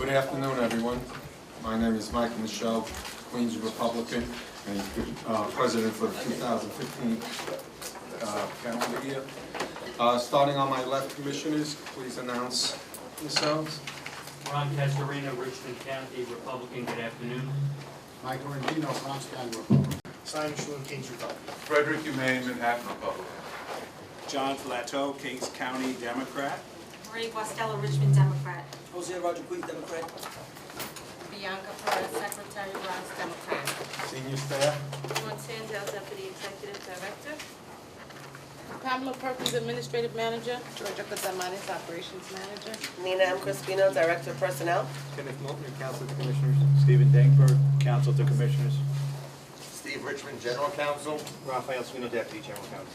Good afternoon, everyone. My name is Michael Michelle, Queens Republican, and President for the 2015 calendar year. Starting on my left, Commissioners, please announce yourselves. Ron Castorina, Richmond County Republican. Good afternoon. Michael Rengino, Bronx County Republican. Simon Schuler, Kings Republican. Frederick Humane, Manhattan Republican. John Flateau, Kings County Democrat. Marie Guastella, Richmond Democrat. Jose Roger, Queens Democrat. Bianca Perez, Secretary, Bronx Democrat. Senior staff. Dawn Sandell, Deputy Executive Director. Pamela Perkins, Administrative Manager. Georgia Cotamanes, Operations Manager. Nina M. Crispino, Director of Personnel. Kenneth Moulton, Council of Commissioners. Stephen Dankberg, Council to Commissioners. Steve Richmond, General Counsel. Raphael Sweeney, Deputy General Counsel.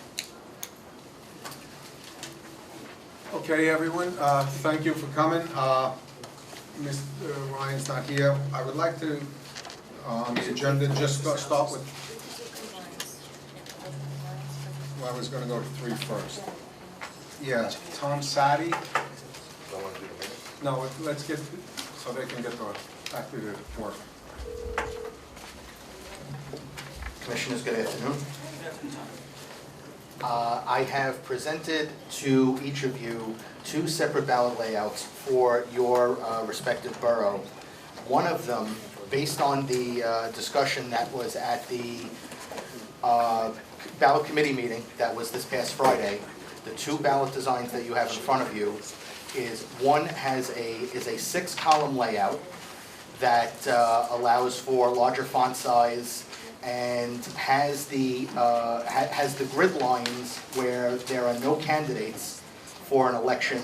Okay, everyone, thank you for coming. Mr. Ryan's not here. I would like to, on the agenda, just start with, well, I was going to go to 3 first. Yeah, Tom Sadi. No, let's get, so they can get back to the work. Commissioners, good afternoon. I have presented to each of you 2 separate ballot layouts for your respective borough. One of them, based on the discussion that was at the ballot committee meeting that was this past Friday, the 2 ballot designs that you have in front of you is one is a 6-column layout that allows for larger font size and has the grid lines where there are no candidates for an election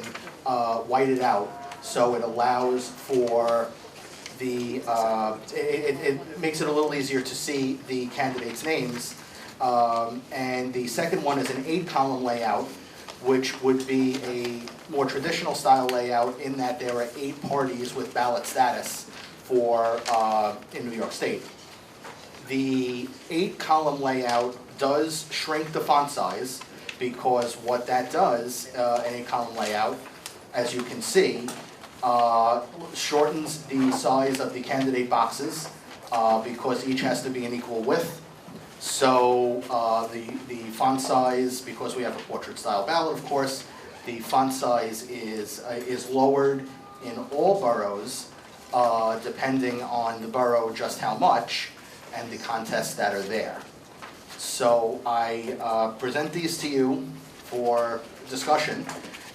whited out, so it allows for the it makes it a little easier to see the candidates' names. And the second one is an 8-column layout, which would be a more traditional style layout in that there are 8 parties with ballot status for in New York State. The 8-column layout does shrink the font size, because what that does in 8-column layout, as you can see, shortens the size of the candidate boxes because each has to be an equal width. So the font size, because we have a portrait style ballot, of course, the font size is lowered in all boroughs, depending on the borough just how much, and the contests that are there. So I present these to you for discussion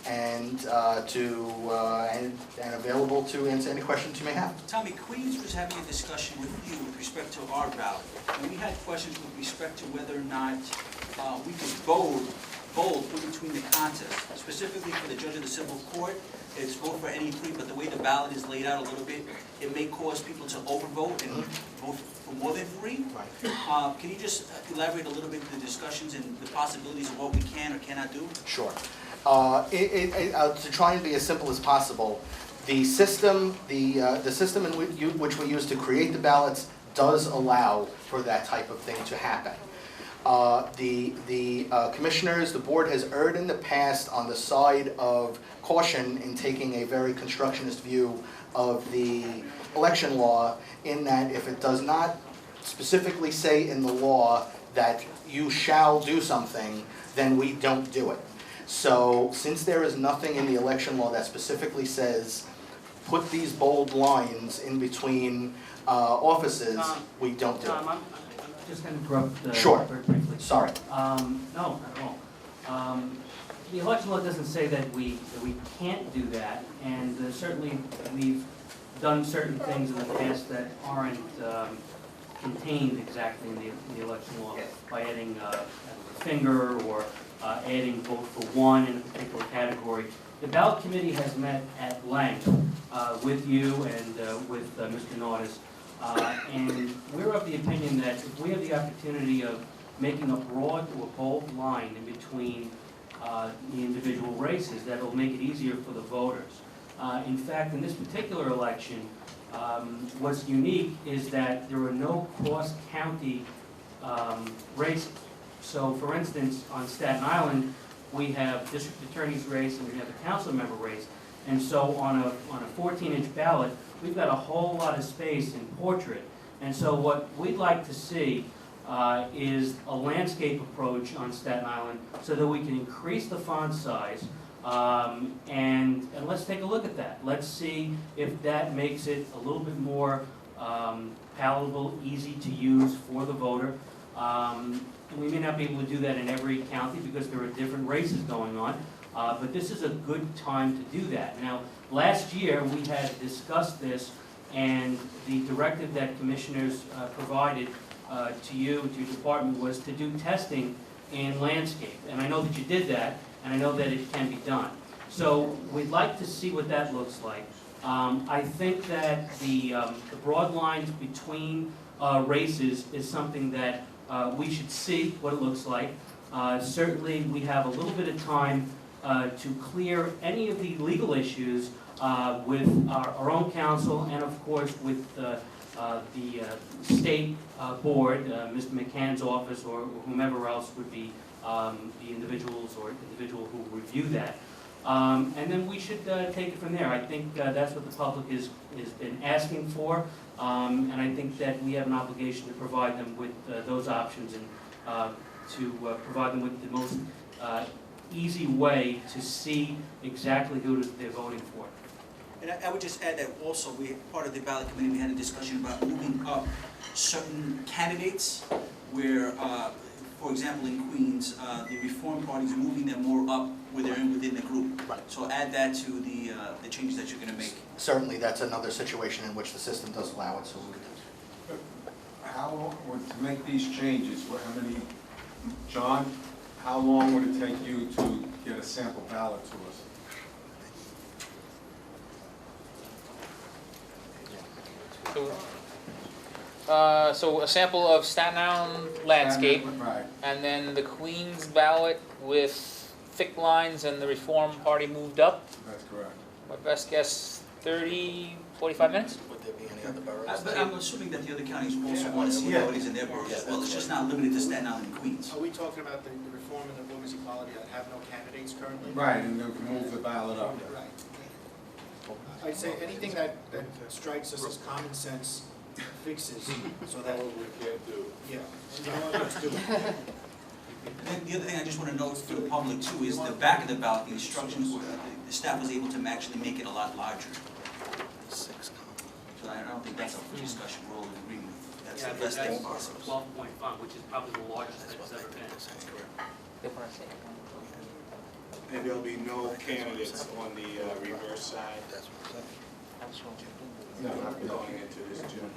and and available to answer any questions you may have. Tommy, Queens was having a discussion with you with respect to our ballot. And we had questions with respect to whether or not we could bold in between the contests. Specifically for the judge of the civil court, it's vote for any 3, but the way the ballot is laid out a little bit, it may cause people to overvote and vote for more than 3. Can you just elaborate a little bit the discussions and the possibilities of what we can or cannot do? Sure. To try and be as simple as possible, the system in which we use to create the ballots does allow for that type of thing to happen. The commissioners, the board has erred in the past on the side of caution in taking a very constructionist view of the election law, in that if it does not specifically say in the law that you shall do something, then we don't do it. So since there is nothing in the election law that specifically says put these bold lines in between offices, we don't do it. I'm just going to interrupt Sure. very briefly. Sorry. No, not at all. The election law doesn't say that we can't do that, and certainly we've done certain things in the past that aren't contained exactly in the election law, by adding a finger or adding vote for 1 in a particular category. The ballot committee has met at length with you and with Mr. Naudis, and we're of the opinion that if we have the opportunity of making a broad to a bold line in between the individual races, that will make it easier for the voters. In fact, in this particular election, what's unique is that there are no cross-county races. So, for instance, on Staten Island, we have district attorney's race and we have a council member race. And so on a 14-inch ballot, we've got a whole lot of space in portrait. And so what we'd like to see is a landscape approach on Staten Island so that we can increase the font size. And let's take a look at that. Let's see if that makes it a little bit more palatable, easy to use for the voter. And we may not be able to do that in every county because there are different races going on. But this is a good time to do that. Now, last year we had discussed this, and the directive that commissioners provided to you, to your department, was to do testing in landscape. And I know that you did that, and I know that it can be done. So we'd like to see what that looks like. I think that the broad lines between races is something that we should see what it looks like. Certainly, we have a little bit of time to clear any of the legal issues with our own counsel and, of course, with the state board, Mr. McCann's office, or whomever else would be the individuals or individual who review that. And then we should take it from there. I think that's what the public has been asking for, and I think that we have an obligation to provide them with those options and to provide them with the most easy way to see exactly who they're voting for. And I would just add that also, part of the ballot committee, we had a discussion about moving up certain candidates where, for example, in Queens, the Reform Party is moving them more up where they're within the group. Right. So add that to the changes that you're going to make. Certainly, that's another situation in which the system does allow it, so we could. How long would, to make these changes, John, how long would it take you to get a sample ballot to us? So a sample of Staten Island landscape, Right. and then the Queens ballot with thick lines and the Reform Party moved up. That's correct. My best guess, 30, 45 minutes? Would there be any other boroughs? But I'm assuming that the other counties also want to see how it is in their boroughs as well. It's just not limited to Staten Island and Queens. Are we talking about the reform in the women's equality that have no candidates currently? Right, and you can move the ballot up. Right. I'd say anything that strikes us as common sense fixes, so that. We can't do. Yeah. You know what, let's do it. And then the other thing I just want to note for the public too is the back of the ballot, the instructions, the staff was able to actually make it a lot larger. So I don't think that's up for discussion, we're all in agreement. That's the best thing possible. 12-point font, which is probably the largest that it's ever been. And there'll be no candidates on the reverse side No, going into this June.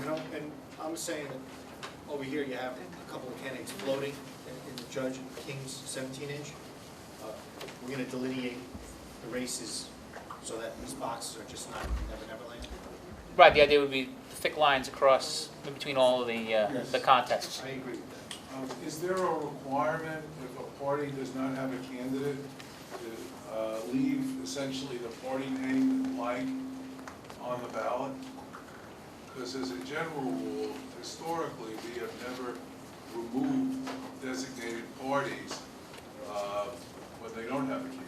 You know, and I'm saying that over here you have a couple of candidates floating in the Judge King's 17-inch. We're gonna delineate the races so that these boxes are just not Never Land. Right, the idea would be thick lines across, in between all of the contests. I agree with that. Is there a requirement if a party does not have a candidate to leave essentially the party name and like on the ballot? Because as a general rule, historically, we have never removed designated parties when they don't have a candidate.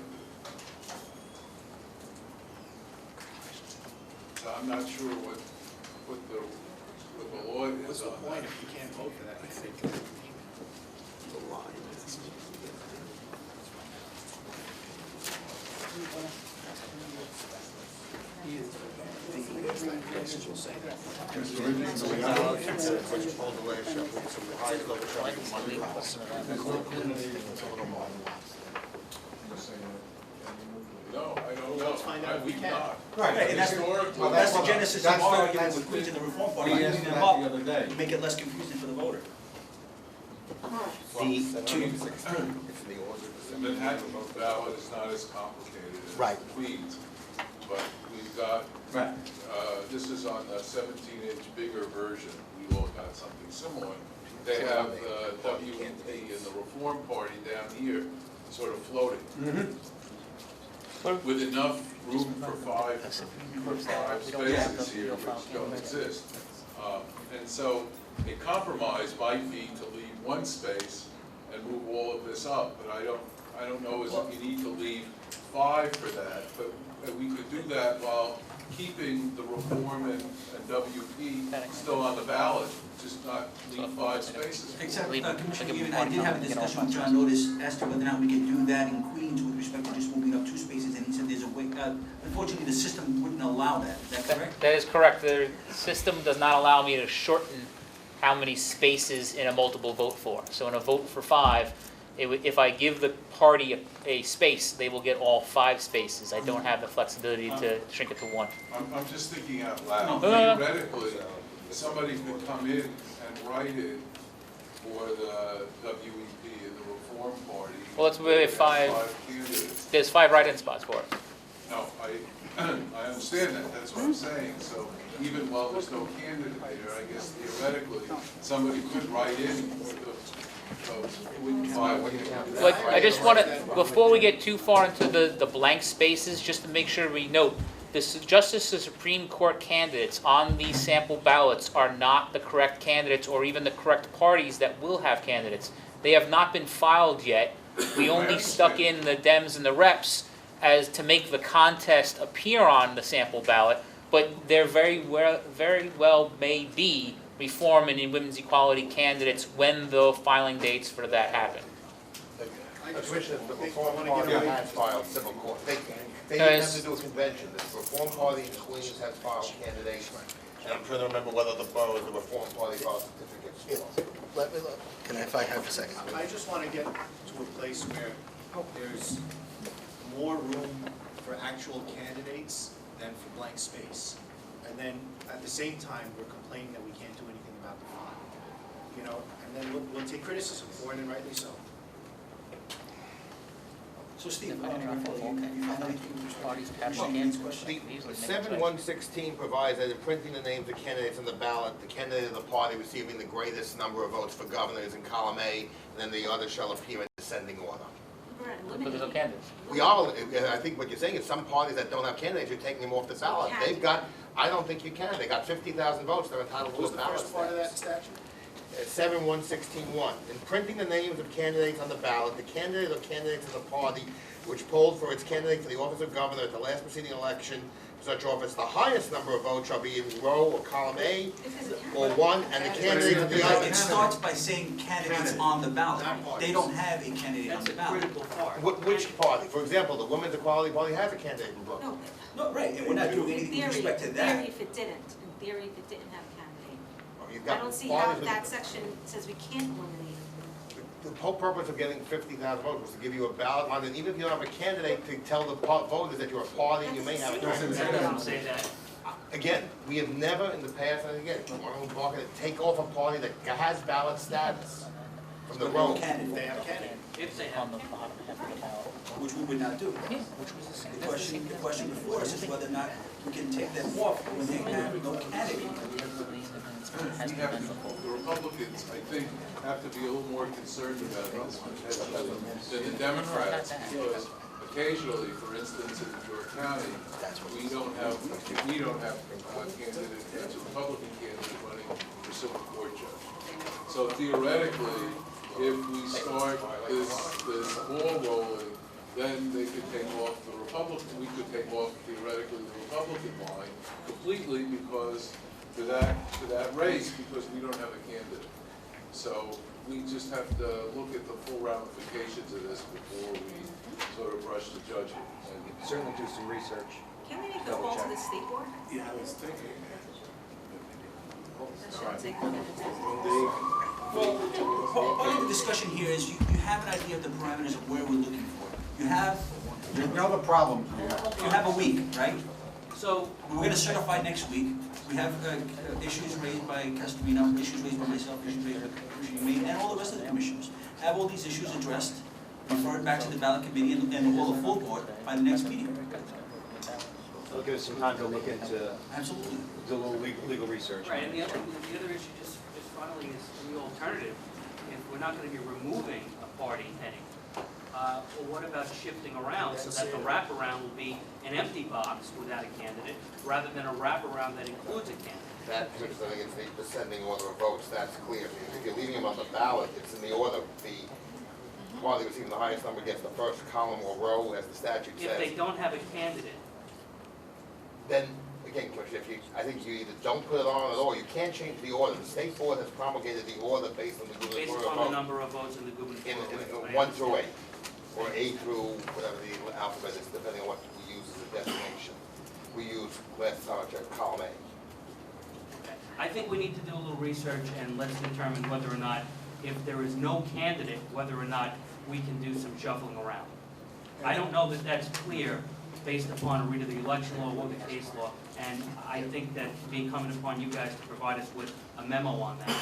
So I'm not sure what the law is What's the on point that. if you can't vote for that? I think. No, I don't know. Let's find out if we We've can. not. Right, and that's the genesis of our argument with Queens and the Reform Party, We asked moving that them the up other day. to make it less confusing for the voter. The Manhattan ballot is not as complicated as Right. Queens, but we've got, Right. this is on the 17-inch bigger version. We all got something similar. They have the WNP and the Reform Party down here, sort of floating, with enough room for five spaces here, which don't exist. And so a compromise might be to leave one space and move all of this up, but I don't know if you need to leave 5 for that, but we could do that while keeping the reform and WP still on the ballot, just not leave 5 spaces. Except, Leave- Commissioner give Given, him I did have a one discussion with comment. John Notice as to whether or not we could do that in Queens with respect to just moving up 2 spaces, and he said there's a way, unfortunately, the system wouldn't allow that, is that correct? That is correct. The system does not allow me to shorten how many spaces in a multiple vote for. So in a vote for 5, if I give the party a space, they will get all 5 spaces. I don't have the flexibility to shrink it to 1. I'm just thinking out loud. No. Theoretically, somebody could come in and write it for the WEP and the Reform Party. Well, that's where Have 5 candidates. there's 5 write-in spots for it. No, I understand that, that's what I'm saying, so even while there's no candidate there, I guess theoretically, somebody could write in of 5 candidates. But I just want to, before we get too far into the blank spaces, just to make sure we note, the Justice of the Supreme Court candidates on these sample ballots are not the correct candidates or even the correct parties that will have candidates. They have not been filed yet. We only stuck in the Dems and the reps as to make the contest appear on the sample ballot, but there very well may be reform and women's equality candidates when the filing dates for that happen. Commissioner, the Reform Party has filed civil court. They didn't have to do a convention. The Reform Party in Queens has filed candidates. And I'm trying to remember whether the boroughs, the Reform Party filed certificates. Let me look. Can I, if I have a second? I just want to get to a place where there's more room for actual candidates than for blank space. And then, at the same time, we're complaining that we can't do anything about the font. You know, and then we'll take criticism for it, and rightly so. So Steve, have you found anything with respect to Commissioner Gannon's question? The 7116 provides that in printing the names of candidates on the ballot, the candidate of the party receiving the greatest number of votes for governor is in column A, and then the other shall appear in descending order. But there's no candidates. We are, I think what you're saying is some parties that don't have candidates, you're taking them off the ballot. They've got, I don't think you can, they got 50,000 votes, they're entitled to What was a the ballot. first part of that statute? 7116.1. In printing the names of candidates on the ballot, the candidate or candidates of the party which polled for its candidate for the office of governor at the last preceding election for such office, the highest number of votes shall be in row or column A or 1, and the candidate of the other. It starts by saying candidates on the ballot. They don't have a candidate on the ballot. Which party? For example, the Women's Equality Party has a candidate in Brooklyn. No, right, and we're not doing anything with respect to In that. theory, if it didn't have a candidate. You've I got don't see how parties with- that section says we can't eliminate. The whole purpose of getting 50,000 votes was to give you a ballot line, and even if you don't have a candidate, to tell the voters that you're a party, you may have a candidate. It doesn't say that. Again, we have never in the past, and again, Arnold Barker, take off a party that has ballot status from the row. Candidate. They have a candidate. If they have. On the bottom half of the ballot. Which we would not do. Which was the same. The question before us is whether or not we can take them off when they have no candidate. We have to, the Republicans, I think, have to be a little more concerned about this than the Democrats, because occasionally, for instance, in New York County, we don't have candidates, that's a Republican candidate running for civil court judge. So theoretically, if we start this ball rolling, then they could take off the Republican, we could take off theoretically the Republican line completely because to that race, because we don't have a candidate. So we just have to look at the full ramifications of this before we sort of rush to judgment. And Certainly do some research. Can we make a call to the state board? yeah, I was thinking. That should take a minute. Well, part of the discussion here is you have an idea of the parameters of where we're looking for. You have The problem here. you have a week, right? So we're going to certify next week. We have issues raised by Castellino, issues raised by myself, issues raised by Commissioner May, and all the rest of the commissioners. Have all these issues addressed, refer it back to the ballot committee and all the full board by the next meeting. It'll give us some time to look into, Absolutely. do a little legal research. Right, and the other issue, just finally, is the alternative. If we're not going to be removing a party heading, well, what about shifting around so that the wraparound will be an empty box without a candidate, rather than a wraparound that includes a candidate? That puts them against the descending order of votes, that's clear. If you're leaving them on the ballot, it's in the order, the party receiving the highest number gets the first column or row, as the statute If they says. don't have a candidate, Then, again, Commissioner, I think you either don't put it on at all, you can't change the order. The state board has promulgated the order based on the based gubernatorial upon the vote. number of votes in the gubernatorial race. In 1 through 8, or 8 through whatever the alphabet is, depending on what we use as a designation. We use, last time I checked, column A. I think we need to do a little research and let's determine whether or not, if there is no candidate, whether or not we can do some shuffling around. I don't know that that's clear based upon a read of the election law or the case law, and I think that be incumbent upon you guys to provide us with a memo on that.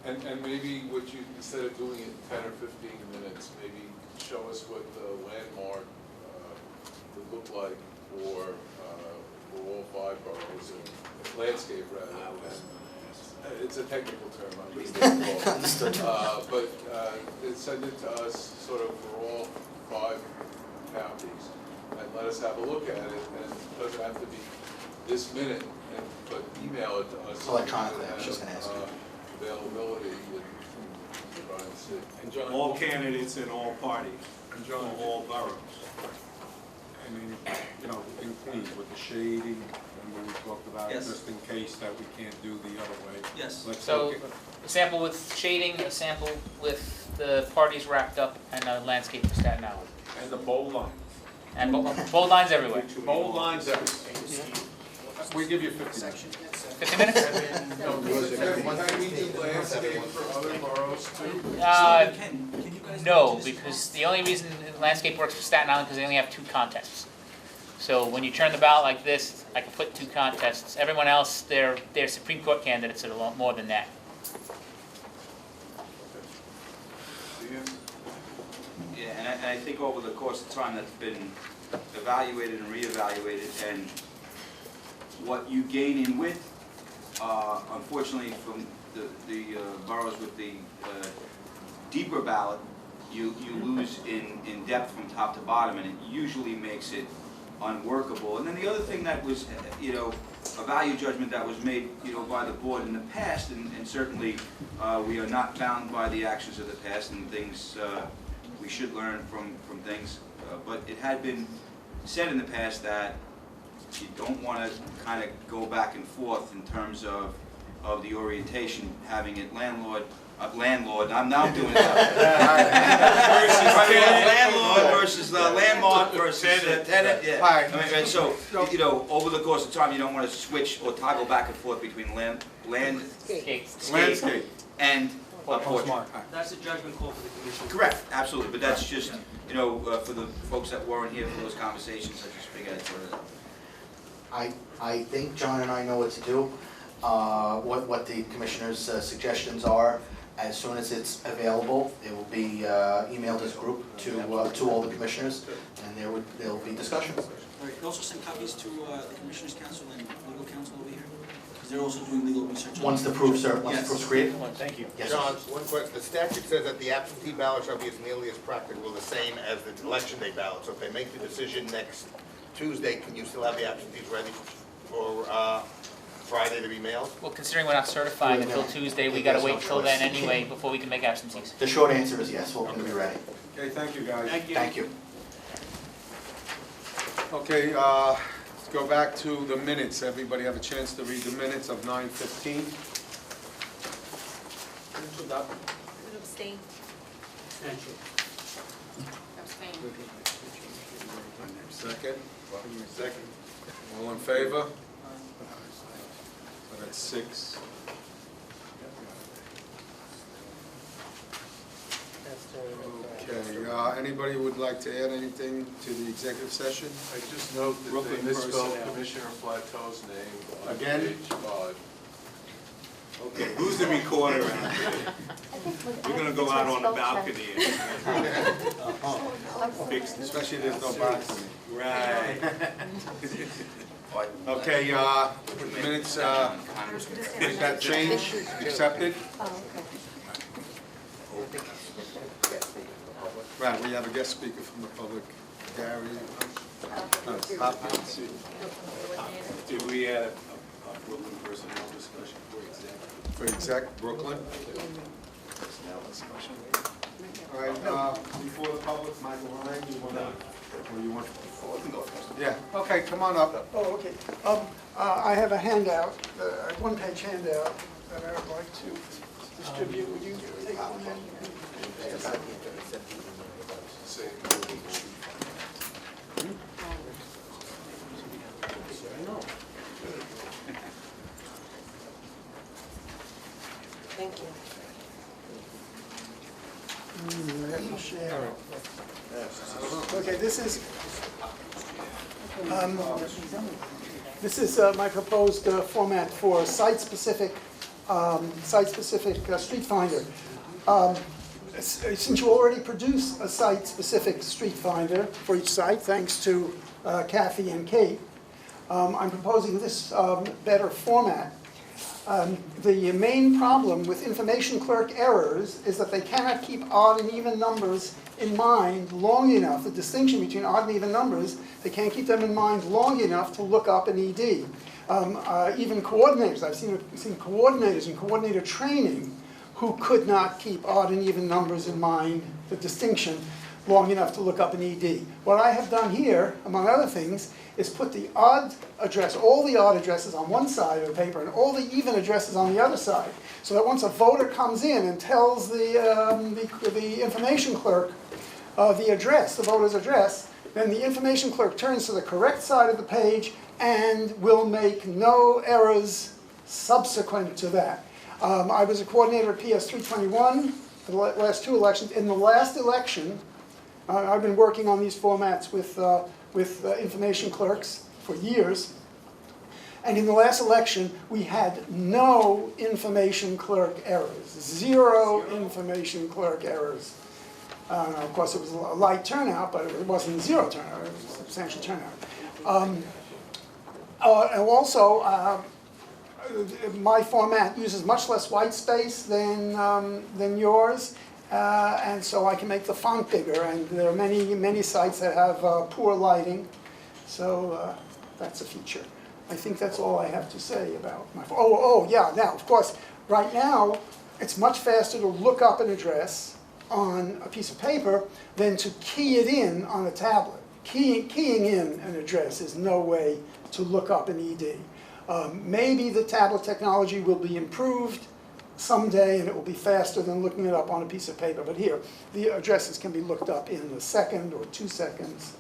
And maybe what you, instead of doing it in 10 or 15 minutes, maybe show us what the landmark would look like for all 5 boroughs, and landscape rather than, it's a technical term, I'm just Understood. but send it to us sort of for all 5 counties, and let us have a look at it, and it doesn't have to be this minute, but email it to us. Electronically, I was just gonna ask you. Availability and try and see. And John, all candidates in all parties, And John, all boroughs. I mean, you know, in Queens with the shading, and we talked about it, Yes. just in case that we can't do the other way. Yes. Let's So, look at- a sample with shading, a sample with the parties wrapped up, and a landscape for Staten Island. And the bold line. And bold lines everywhere. Bold lines everywhere. We give you 50 minutes. 50 minutes? Can we do landscape for other boroughs too? Can you guys No, mention this? because the only reason landscape works for Staten Island, because they only have 2 contests. So when you turn the ballot like this, I can put 2 contests. Everyone else, they're Supreme Court candidates that are a lot more than that. Yeah, and I think over the course of time, that's been evaluated and reevaluated, and what you gain in width, unfortunately, from the boroughs with the deeper ballot, you lose in depth from top to bottom, and it usually makes it unworkable. And then the other thing that was, a value judgment that was made, by the board in the past, and certainly we are not bound by the actions of the past, and things we should learn from things, but it had been said in the past that you don't want to kind of go back and forth in terms of the orientation, having it landlord, I'm now doing it. Landlord versus landmark versus tenant, yeah. I mean, and so, over the course of time, you don't want to switch or toggle back and forth between landscape and portrait. That's a judgment call for the commission. Correct, absolutely, but that's just, for the folks that weren't here for those conversations, I just figured I'd throw it out. I think John and I know what to do, what the commissioner's suggestions are. As soon as it's available, it will be emailed as a group to all the commissioners, and there'll be discussions. All right, you also send copies to the Commissioners' Council and Legal Counsel over here? Because they're also doing legal research on Once the proof's created? Thank you. Yes. John, one question. The statute says that the absentee ballot shall be as nearly as practical the same as the election day ballot. So if they make the decision next Tuesday, can you still have the absentees ready for Friday to be mailed? Well, considering we're not certifying until Tuesday, we gotta wait till then anyway before we can make absentees. The short answer is yes, we're going to be ready. Okay, thank you, guys. Thank you. Okay, let's go back to the minutes. Everybody have a chance to read the minutes of 9:15? Abstain. Abstention. Abstain. Second? Second. All in favor? So that's 6. Okay, anybody would like to add anything to the executive session? I just note that Brooklyn they misspelled Commissioner Flato's name on Again? page 5. Okay, who's the recorder around here? We're gonna go out on the balcony and fix this. Especially there's no balcony. Right. Okay, minutes, with that change, accepted? Right, we have a guest speaker from the public, Gary Hopkins. Did we add a Brooklyn personnel discussion for exec? For exec, Brooklyn? All right, before the public, Michael Ryan, you want to, or you want? Yeah, okay, come on up. Oh, okay. I have a handout, a one-page handout that I would like to distribute. Would you take one and pass it? Thank you. I have to share. Okay, this is my proposed format for site-specific street finder. Since you already produce a site-specific street finder for each site, thanks to Kathy and Kate, I'm proposing this better format. The main problem with information clerk errors is that they cannot keep odd and even numbers in mind long enough. The distinction between odd and even numbers, they can't keep them in mind long enough to look up an ED. Even coordinators, I've seen coordinators in coordinator training who could not keep odd and even numbers in mind, the distinction, long enough to look up an ED. What I have done here, among other things, is put the odd address, all the odd addresses on one side of the paper and all the even addresses on the other side, so that once a voter comes in and tells the information clerk the address, the voter's address, then the information clerk turns to the correct side of the page and will make no errors subsequent to that. I was a coordinator at PS 321 for the last two elections. In the last election, I've been working on these formats with information clerks for years. And in the last election, we had no information clerk errors, zero information clerk errors. Of course, it was a light turnout, but it wasn't zero turnout, it was a substantial turnout. And also, my format uses much less white space than yours. And so I can make the font bigger, and there are many sites that have poor lighting, so that's a feature. I think that's all I have to say about my. Yeah. Now, of course, right now it's much faster to look up an address on a piece of paper than to key it in on a tablet. Keying in an address is no way to look up an ED. Maybe the tablet technology will be improved someday, and it will be faster than looking it up on a piece of paper. But here, the addresses can be looked up in a second or 2 seconds,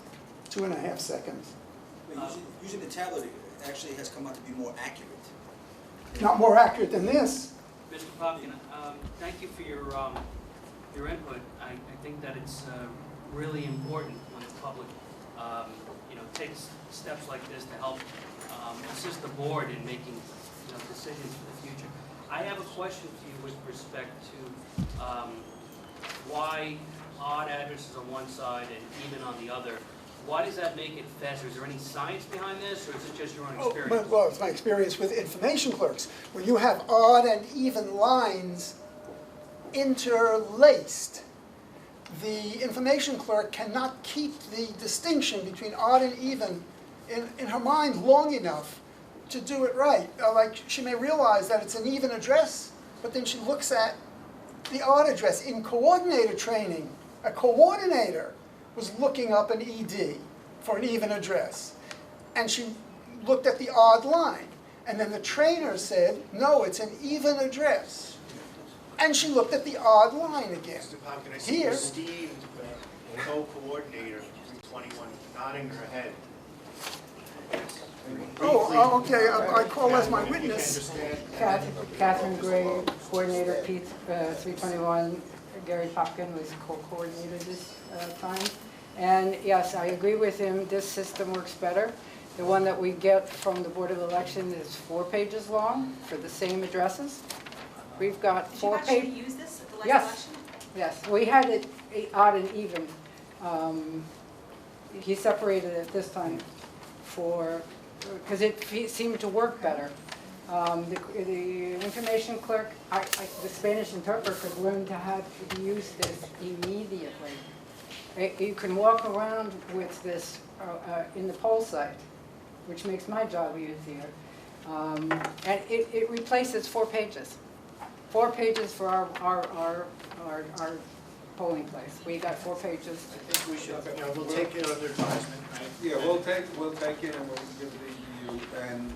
2.5 seconds. Using the tablet actually has come out to be more accurate. Not more accurate than this. Mr. Popkin, thank you for your input. I think that it's really important when the public takes steps like this to help assist the board in making decisions for the future. I have a question to you with respect to why odd addresses on one side and even on the other. Why does that make it faster? Is there any science behind this, or is it just your own experience? Well, it's my experience with information clerks. When you have odd and even lines interlaced, the information clerk cannot keep the distinction between odd and even in her mind long enough to do it right. Like, she may realize that it's an even address, but then she looks at the odd address. In coordinator training, a coordinator was looking up an ED for an even address, and she looked at the odd line, and then the trainer said, no, it's an even address, and she looked at the odd line again. Mr. Popkin, I see Here, esteemed co-coordinator from 21 nodding her head. okay, I call as my witness. Catherine Gray, coordinator, P 321. Gary Popkin was co-coordinator this time. And yes, I agree with him, this system works better. The one that we get from the Board of Election is 4 pages long for the same addresses. We've got 4 pages. Did you actually use this at the last election? Yes, we had it odd and even. He separated it this time because it seemed to work better. The information clerk, the Spanish interpreter could learn to how to use this immediately. You can walk around with this in the poll site, which makes my job easier. And it replaces 4 pages. 4 pages for our polling place. We got 4 pages. I think we should, we'll take it under advisement, right? Yeah, we'll take it and we'll give it to you and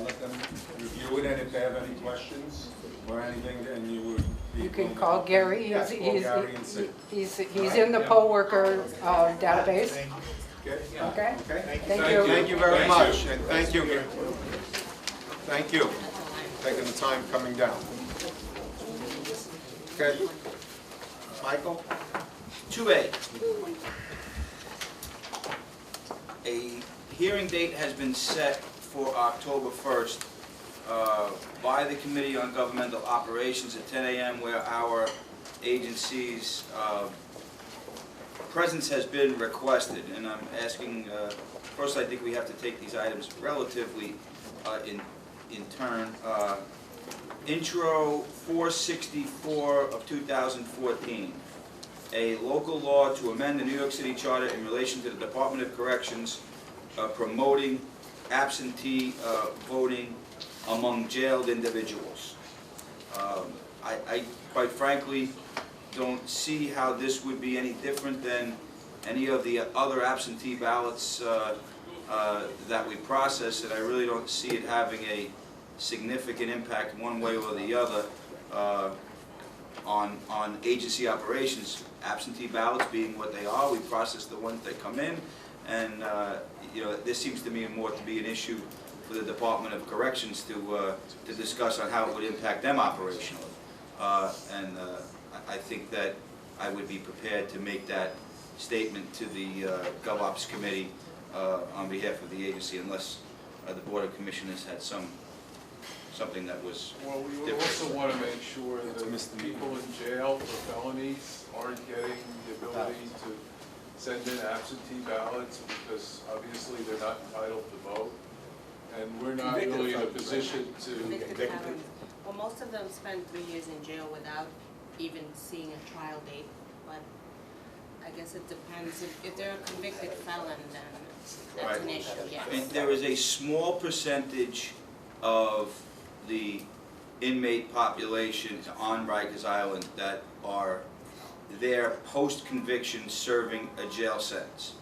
let them review it, and if they have any questions or anything, then you would be. You can call Gary. Yes, call Gary and see. He's in the poll worker database. Thank you. Okay? Okay? Thank you. Thank you very much, and thank you. Thank you, taking the time coming down. Okay, Michael? 2A. A hearing date has been set for October 1st by the Committee on Governmental Operations at 10 a.m. where our agency's presence has been requested. And I'm asking, first I think we have to take these items relatively in turn. Intro 464 of 2014. A local law to amend the New York City Charter in relation to the Department of Corrections promoting absentee voting among jailed individuals. I quite frankly don't see how this would be any different than any of the other absentee ballots that we process, and I really don't see it having a significant impact one way or the other on agency operations. Absentee ballots being what they are, we process the ones that come in, and this seems to me more to be an issue for the Department of Corrections to discuss on how it would impact them operationally. I think that I would be prepared to make that statement to the GovOps committee on behalf of the agency, unless the Board of Commissioners had something that was Well, we would different. also want to make sure that people in jail for felonies aren't getting the ability to send in absentee ballots, because obviously they're not entitled to vote. And we're not really in a position to. Convicted felons. Well, most of them spend 3 years in jail without even seeing a trial date, but I guess it depends. If they're a convicted felon, then that's an issue, yes. And there is a small percentage of the inmate population on Rikers Island that are there post-conviction serving a jail sentence.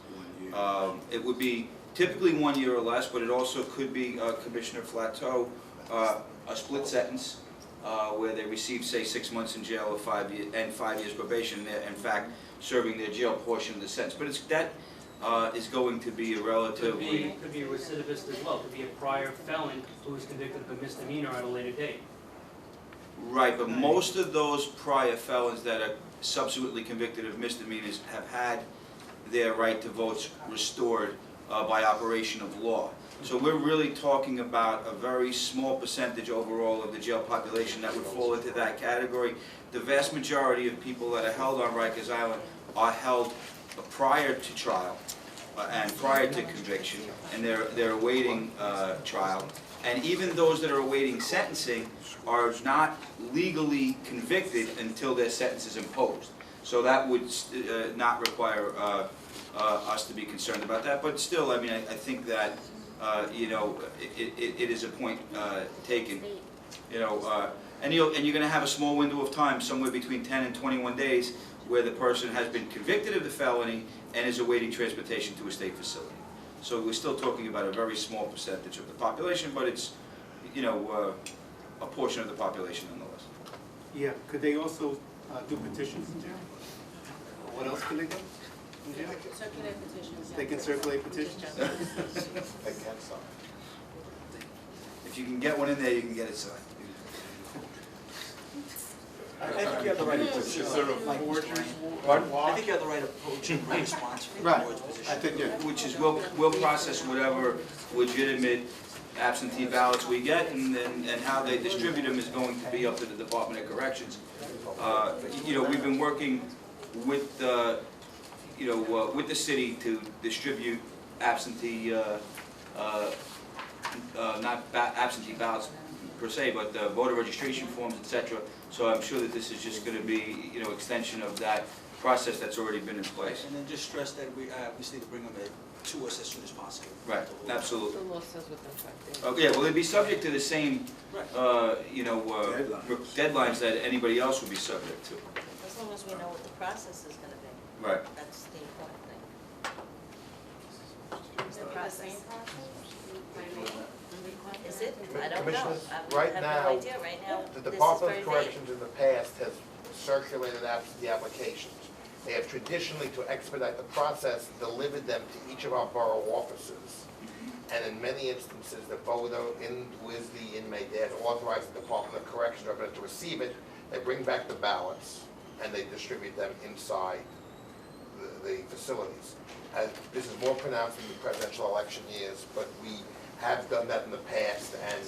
It would be typically 1 year or less, but it also could be, Commissioner Flateau, a split sentence where they receive, say, 6 months in jail or 5 years, and 5 years probation. They're, in fact, serving their jail portion of the sentence. But that is going to be a relatively... Could be a recidivist as well. Could be a prior felon who was convicted of a misdemeanor at a later date. Right, but most of those prior felons that are subsequently convicted of misdemeanors have had their right to vote restored by operation of law. So we're really talking about a very small percentage overall of the jail population that would fall into that category. The vast majority of people that are held on Rikers Island are held prior to trial and prior to conviction, and they're awaiting trial. And even those that are awaiting sentencing are not legally convicted until their sentence is imposed. So that would not require us to be concerned about that. But still, I mean, I think that it is a point taken. And you're going to have a small window of time, somewhere between 10 and 21 days, where the person has been convicted of the felony and is awaiting transportation to a state facility. So we're still talking about a very small percentage of the population, but it's, a portion of the population nonetheless. Yeah, could they also do petitions in jail? What else can they do in jail? Circulate petitions. They can circulate petitions? If you can get one in there, you can get it signed. I think you have the right approach. Is there a forgery? I think you have the right approach and response from the board's position. I think, yeah. Which is, we'll process whatever legitimate absentee ballots we get, and how they distribute them is going to be up to the Department of Corrections. We've been working with with the city to distribute absentee, not absentee ballots per se, but voter registration forms, etc. So I'm sure that this is just going to be, extension of that process that's already been in place. And then just stress that we obviously to bring them to us as soon as possible. Right, absolutely. The law says what the fact is. Okay, well, they'd be subject to the same, Right. deadlines that anybody else would be subject to. As long as we know what the process is gonna be. Right. That's the important thing. Is it the same process? Is it? I don't know. Commissioners, I right have now, no idea. Right now, The this is Department of very vague. Corrections in the past has circulated absentee applications. They have traditionally, to expedite the process, delivered them to each of our borough offices. And in many instances, the voter in with the inmate, they have authorized the Department of Corrections to receive it. They bring back the ballots and they distribute them inside the facilities. And this is more pronounced in the presidential election years, but we have done that in the past, and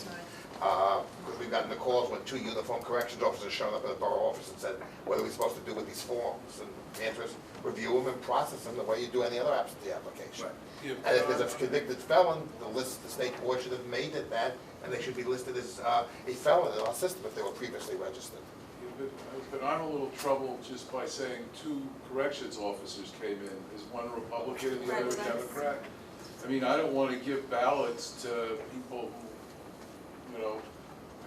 because we've gotten the calls when 2 uniformed corrections officers showed up at the borough office and said, what are we supposed to do with these forms? And the answer is, review them and process them the way you do any other absentee application. Yeah, And if there's a convicted felon, the state board should have made it that, and they should be listed as a felon in our system if they were previously registered. But I'm a little troubled just by saying 2 corrections officers came in. Is one a Republican and the other a Democrat? I mean, I don't want to give ballots to people who,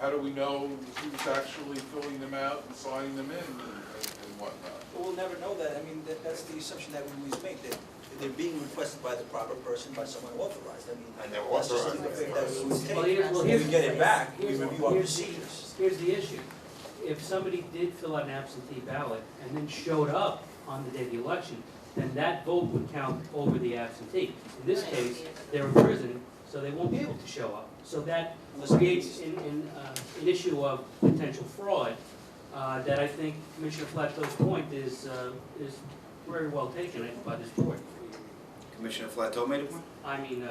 how do we know who's actually filling them out and signing them in and whatnot? But we'll never know that. I mean, that's the assumption that we always make, that they're being requested by the proper person, by someone authorized. I mean, And they're that's just authorized. the thing that we always take. Well, When here's we get it back, we here's- review our here's- procedures. Here's the issue. If somebody did fill out an absentee ballot and then showed up on the day of the election, then that vote would count over the absentee. In this case, they're in prison, so they won't be able to show up. So that creates an issue of potential fraud that I think Commissioner Flato's point is very well taken by this board. Commissioner Flateau made a point? I mean,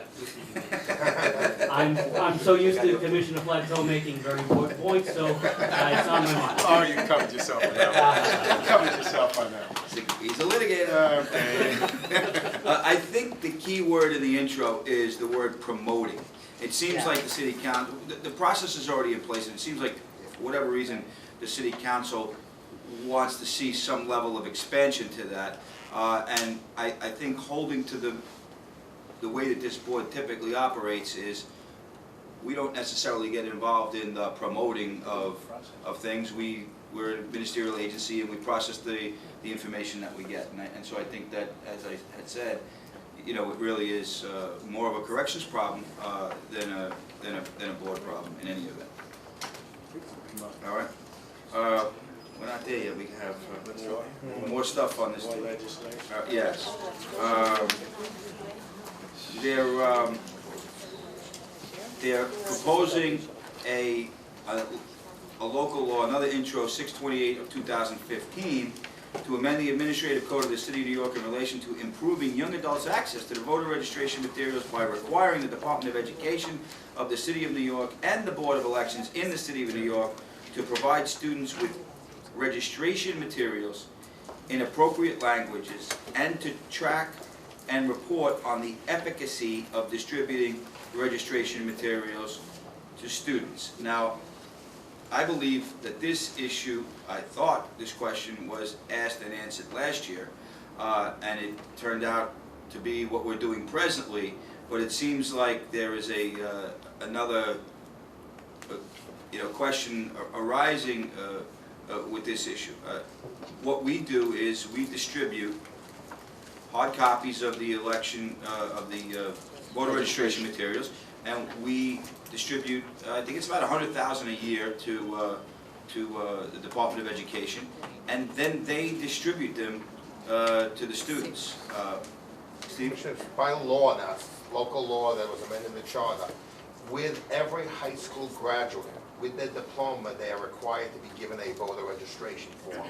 I'm so used to Commissioner Plateau making very important points, so it's on my mind. Oh, you covered yourself on that one. You covered yourself on that one. He's a litigator. I think the key word in the intro is the word promoting. It seems like the city council, the process is already in place, and it seems like, for whatever reason, the city council wants to see some level of expansion to that. And I think holding to the way that this board typically operates is we don't necessarily get involved in the promoting of things. We're a ministerial agency and we process the information that we get. And so I think that, as I had said, it really is more of a corrections problem than a board problem in any event. All right? We're not there yet. We have more stuff on this. Yes. They're proposing a local law, another intro, 628 of 2015, to amend the administrative code of the City of New York in relation to improving young adults' access to the voter registration materials by requiring the Department of Education of the City of New York and the Board of Elections in the City of New York to provide students with registration materials in appropriate languages and to track and report on the efficacy of distributing registration materials to students. Now, I believe that this issue, I thought this question was asked and answered last year, and it turned out to be what we're doing presently, but it seems like there is another question arising with this issue. What we do is we distribute hard copies of the election, of the voter registration materials, and we distribute, I think it's about 100,000 a year to the Department of Education, and then they distribute them to the students. Steve? By law now, local law that was amended in the charter, with every high school graduate, with their diploma, they are required to be given a voter registration form.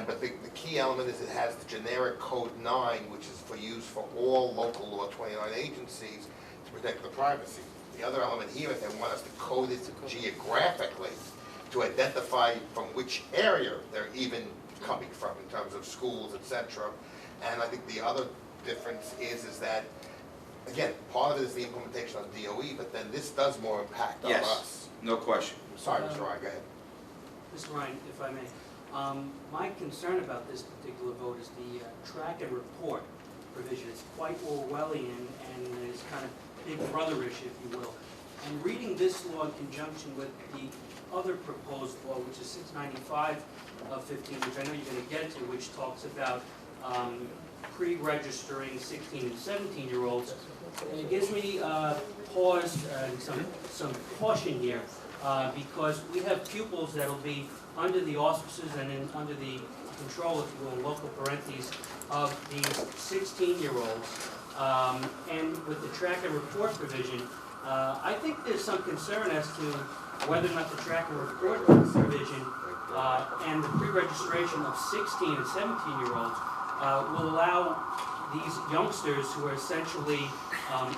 But the key element is it has the generic Code 9, which is for use for all local law 29 agencies to protect the privacy. The other element here is they want us to code it geographically to identify from which area they're even coming from in terms of schools, etc. And I think the other difference is that, again, part of it is the implementation on DOE, but then this does more impact on us. Yes, no question. Sorry, Mr. Ryan, go ahead. Mr. Ryan, if I may. My concern about this particular vote is the track and report provision. It's quite Orwellian and is kind of big brotherish, if you will. And reading this law in conjunction with the other proposed law, which is 695 of 15, which I know you're going to get to, which talks about pre-registering 16 and 17-year-olds, it gives me pause and some caution here, because we have pupils that will be under the auspices and under the control, if you will, local parentheses, of these 16-year-olds. And with the track and report provision, I think there's some concern as to whether or not the track and report provision and the pre-registration of 16 and 17-year-olds will allow these youngsters who are essentially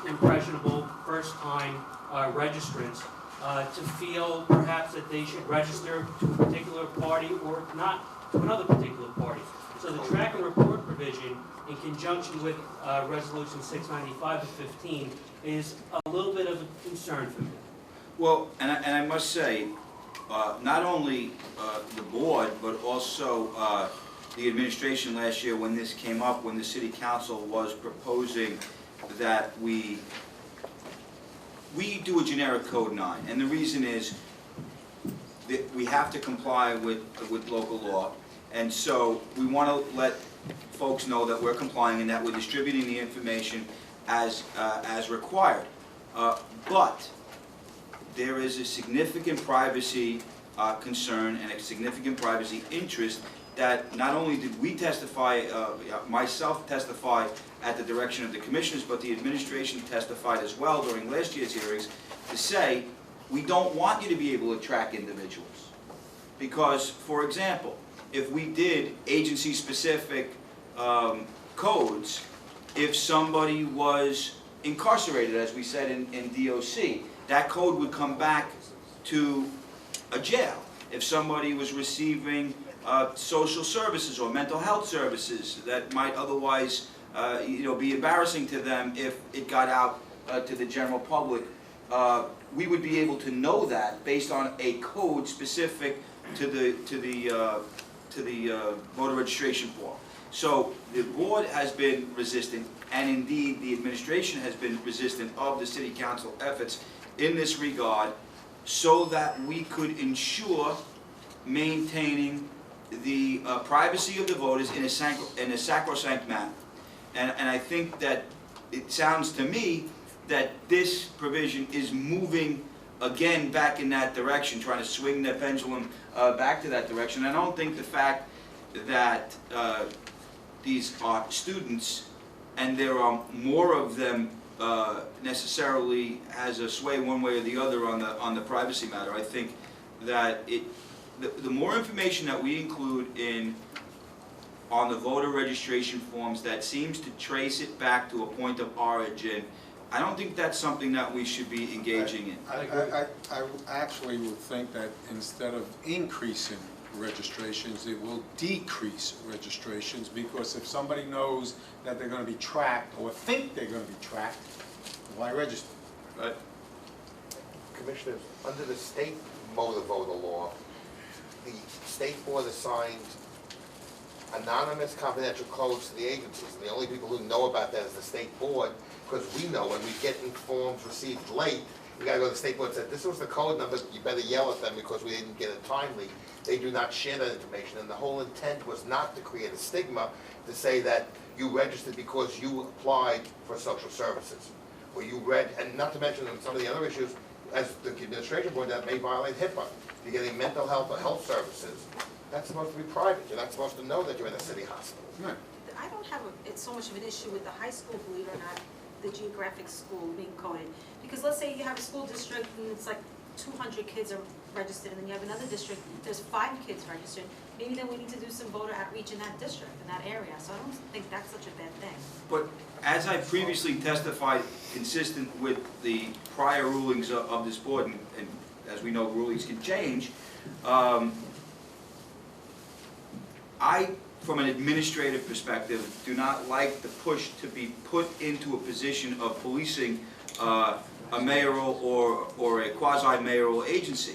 impressionable, first-time registrants to feel perhaps that they should register to a particular party or not to another particular party. So the track and report provision, in conjunction with Resolution 695 of 15, is a little bit of a concern for me. Well, and I must say, not only the board, but also the administration last year when this came up, when the city council was proposing that we do a generic code 9. And the reason is that we have to comply with local law. And so we want to let folks know that we're complying and that we're distributing the information as required. But there is a significant privacy concern and a significant privacy interest that not only did we testify, myself testify at the direction of the commissioners, but the administration testified as well during last year's hearings to say, we don't want you to be able to track individuals. Because, for example, if we did agency-specific codes, if somebody was incarcerated, as we said in DOC, that code would come back to a jail. If somebody was receiving social services or mental health services that might otherwise be embarrassing to them if it got out to the general public, we would be able to know that based on a code specific to the voter registration form. So the board has been resistant, and indeed the administration has been resistant of the city council efforts in this regard, so that we could ensure maintaining the privacy of the voters in a sacrosanct manner. And I think that it sounds to me that this provision is moving again back in that direction, trying to swing the pendulum back to that direction. I don't think the fact that these are students and there are more of them necessarily has a sway one way or the other on the privacy matter. I think that the more information that we include on the voter registration forms that seems to trace it back to a point of origin, I don't think that's something that we should be engaging in. I actually would think that instead of increasing registrations, it will decrease registrations, because if somebody knows that they're going to be tracked or think they're going to be tracked, why register? Right. Commissioners, under the state motor voter law, the state board assigned anonymous confidential codes to the agencies. The only people who know about that is the state board, because we know when we get forms received late, we gotta go to the state board and say, this was the code number, you better yell at them because we didn't get it timely. They do not share that information, and the whole intent was not to create a stigma to say that you registered because you applied for social services, or you read, and not to mention some of the other issues, as the administration board, that may violate HIPAA. If you're getting mental health or health services, that's supposed to be private. You're not supposed to know that you're in a city hospital. Right. I don't have it's so much of an issue with the high school, believe it or not, the geographic school being coded. Because let's say you have a school district and it's like 200 kids are registered, and then you have another district, there's 5 kids registered. Maybe then we need to do some voter outreach in that district, in that area. So I don't think that's such a bad thing. But as I previously testified, consistent with the prior rulings of this board, and as we know, rulings can change, I, from an administrative perspective, do not like the push to be put into a position of policing a mayoral or a quasi-mayoral agency.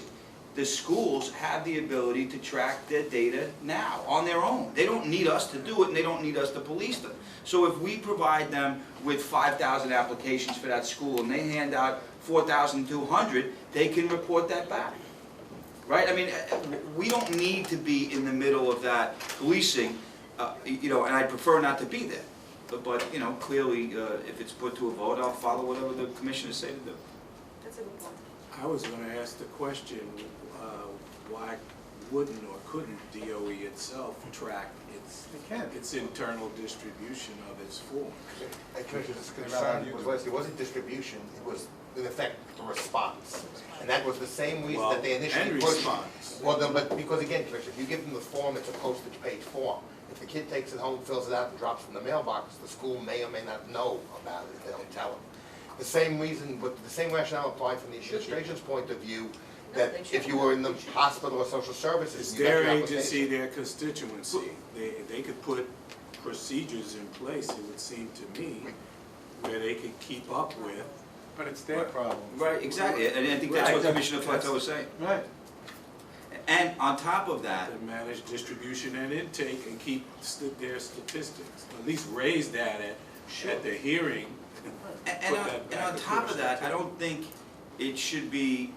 the schools have the ability to track their data now on their own. They don't need us to do it, and they don't need us to police them. So if we provide them with 5,000 applications for that school and they hand out 4,200, they can report that back. Right? I mean, we don't need to be in the middle of that policing, and I'd prefer not to be there. But clearly, if it's put to a vote, I'll follow whatever the commissioners say to do. That's a good point. I was going to ask the question, why wouldn't or couldn't DOE itself track its internal distribution of its form? Commissioner's concern it wasn't distribution, it was in effect the response. And that was the same reason that they initially and pushed. response. Well, no, but because again, Commissioner, if you give them the form, it's a postage paid form. If the kid takes it home, fills it out, and drops it in the mailbox, the school may or may not know about it if they don't tell them. The same reason, but the same rationale applied from the administration's point of view, that if you were in the hospital or social services, It's you got your their application. agency, their constituency. They could put procedures in place, it would seem to me, where they could keep up with. But it's their problem. Right, exactly, and I think that's what Commissioner Flato was saying. Right. And on top of that, To manage distribution and intake and keep their statistics, at least raise that at the hearing. and on top of that, I don't think it should be,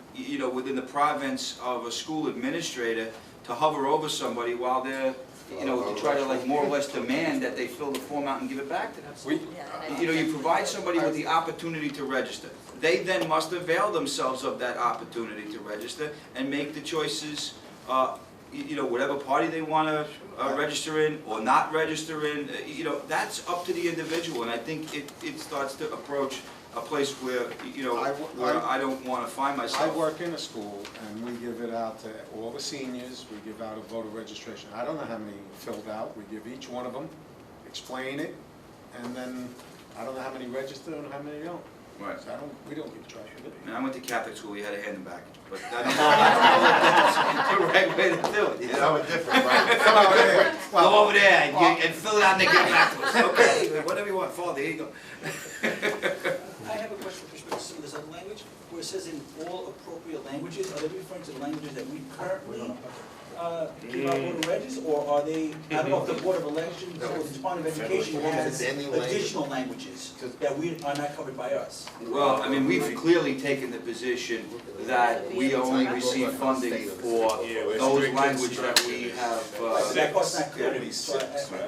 within the province of a school administrator to hover over somebody while they're, to try to like more or less demand that they fill the form out and give it back to them. You provide somebody with the opportunity to register. They then must avail themselves of that opportunity to register and make the choices, whatever party they want to register in or not register in, that's up to the individual. And I think it starts to approach a place where, where I don't want to find myself. I work in a school and we give it out to all the seniors, we give out a voter registration. I don't know how many filled out, we give each one of them, explain it, and then I don't know how many register and how many don't. Right. So we don't keep track of it. I went to Catholic school, you had to hand them back. But I don't know if that's the right way to do it. Some are different, right? Go over there and fill it out and then give it back to us. Okay, whatever you want, Father, here you go. I have a question with respect to some of this other language, where it says in all appropriate languages, are they referring to the languages that we currently give our voter regis, or are they, I don't know if the Board of Elections or the Department of Education has additional languages that we are not covered by us? Well, I mean, we've clearly taken the position that we only receive funding for those languages that we have. That part's not clear to me, so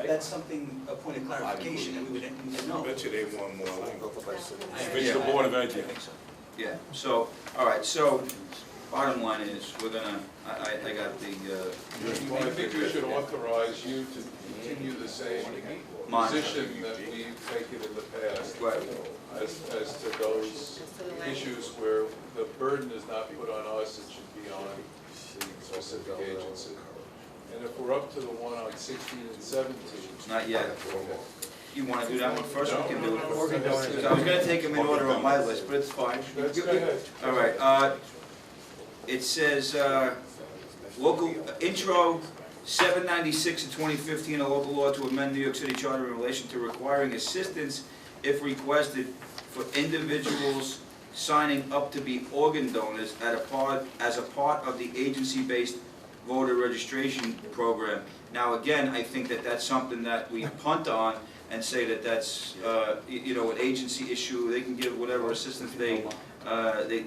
that's something, a point of clarification that we would know. I bet you they want more language. It's the Board of Education. Yeah, so, all right, so bottom line is, we're gonna, I got the, I think we should authorize you to continue the same position that we've taken in the past. Right. As to those issues where the burden is not put on us, it should be on the specific agency. And if we're up to the one on 16 and 17. not yet. You wanna do that one first, we can do it. No. Because I was gonna take them in order on my list, but it's fine. Go ahead. All right, it says, local, intro 796 of 2015, a local law to amend New York City Charter in relation to requiring assistance if requested for individuals signing up to be organ donors as a part of the agency-based voter registration program. Now, again, I think that that's something that we punt on and say that that's, an agency issue. They can give whatever assistance they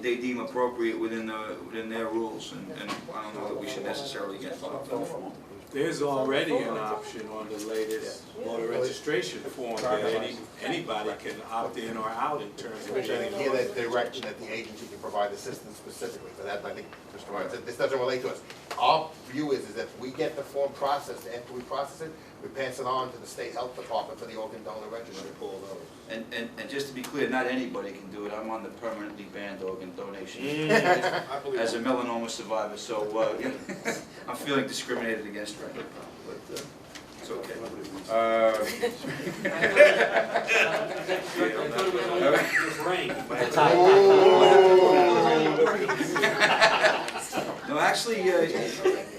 deem appropriate within their rules, and I don't know that we should necessarily get involved. There's already an option on the latest voter registration form that anybody can opt in or out in terms of. Commissioner, I think here that direction that the agency can provide assistance specifically for that, I think Mr. Ryan said, this doesn't relate to us. Our view is that we get the form processed, after we process it, we pass it on to the state health department for the organ donor registry. And just to be clear, not anybody can do it. I'm on the permanently banned organ donation as a melanoma survivor, so I'm feeling discriminated against right now, but it's okay. No, actually,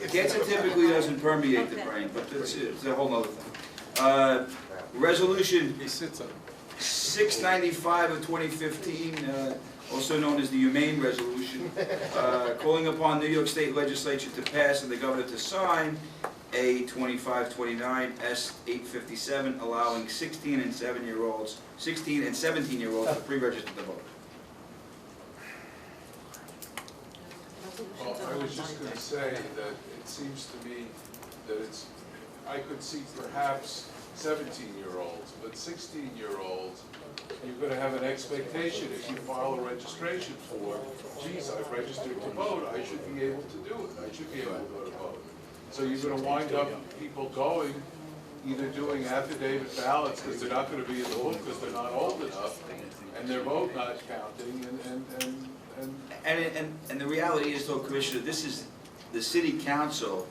cancer typically doesn't permeate the brain, but it's a whole other thing. Resolution 695 of 2015, also known as the Humane Resolution, calling upon New York State Legislature to pass and the governor to sign A 2529 S 857, allowing 16 and 17-year-olds to pre-register to vote. Well, I was just going to say that it seems to me that I could see perhaps 17-year-olds, but 16-year-olds, you're going to have an expectation if you file a registration form, geez, I've registered to vote, I should be able to do it, I should be able to go to vote. So you're going to wind up people going, either doing affidavit ballots because they're not going to be in the book because they're not old enough, and their vote not counting, And the reality is, though, Commissioner, this is the city council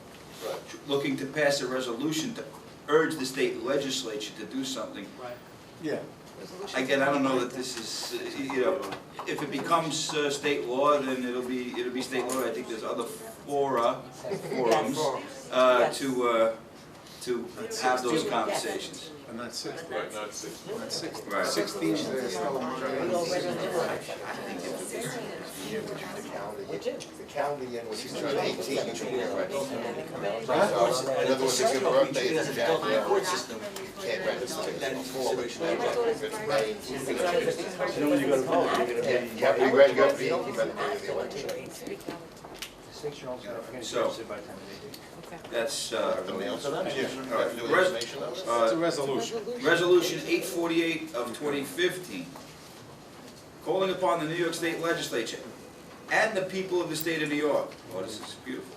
looking to pass a resolution to urge the state legislature to do something. Right. Yeah. Again, I don't know that this is, if it becomes state law, then it'll be state law. I think there's other forums to have those conversations. And not 16. right, not 16. Not 16. Right. 16 is still a The calendar year, when you turn 18, you should be registered. In other words, if your birthday is in January, you can't register before. You know, when you go to vote, you're gonna be. You have to be ready to be the election. 6-year-olds are gonna So- register by the time they do. That's, The mail to them? Yeah. All right. Do the information on it? It's a resolution. Resolution 848 of 2015, calling upon the New York State Legislature and the people of the state of New York, oh, this is beautiful,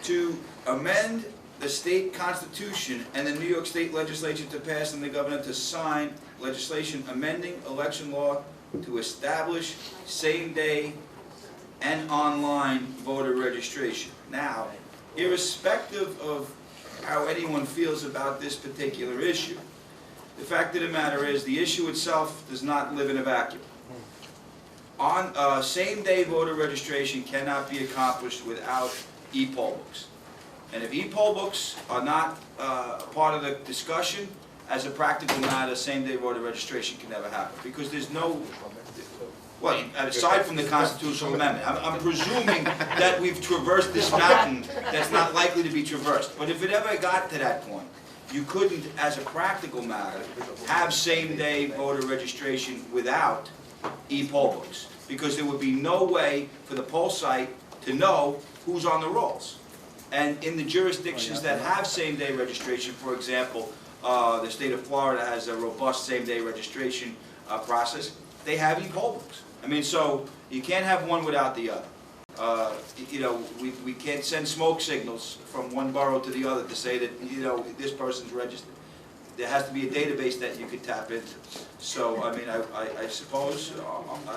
to amend the state constitution and the New York State Legislature to pass and the governor to sign legislation amending election law to establish same-day and online voter registration. Now, irrespective of how anyone feels about this particular issue, the fact of the matter is the issue itself does not live in a vacuum. Same-day voter registration cannot be accomplished without e-poll books. And if e-poll books are not part of the discussion, as a practical matter, same-day voter registration can never happen, because there's no, well, aside from the constitutional amendment, I'm presuming that we've traversed this mountain that's not likely to be traversed. But if it ever got to that point, you couldn't, as a practical matter, have same-day voter registration without e-poll books, because there would be no way for the poll site to know who's on the rolls. And in the jurisdictions that have same-day registration, for example, the state of Florida has a robust same-day registration process, they have e-poll books. I mean, so you can't have one without the other. We can't send smoke signals from one borough to the other to say that, this person's registered. There has to be a database that you could tap into. So, I mean, I suppose,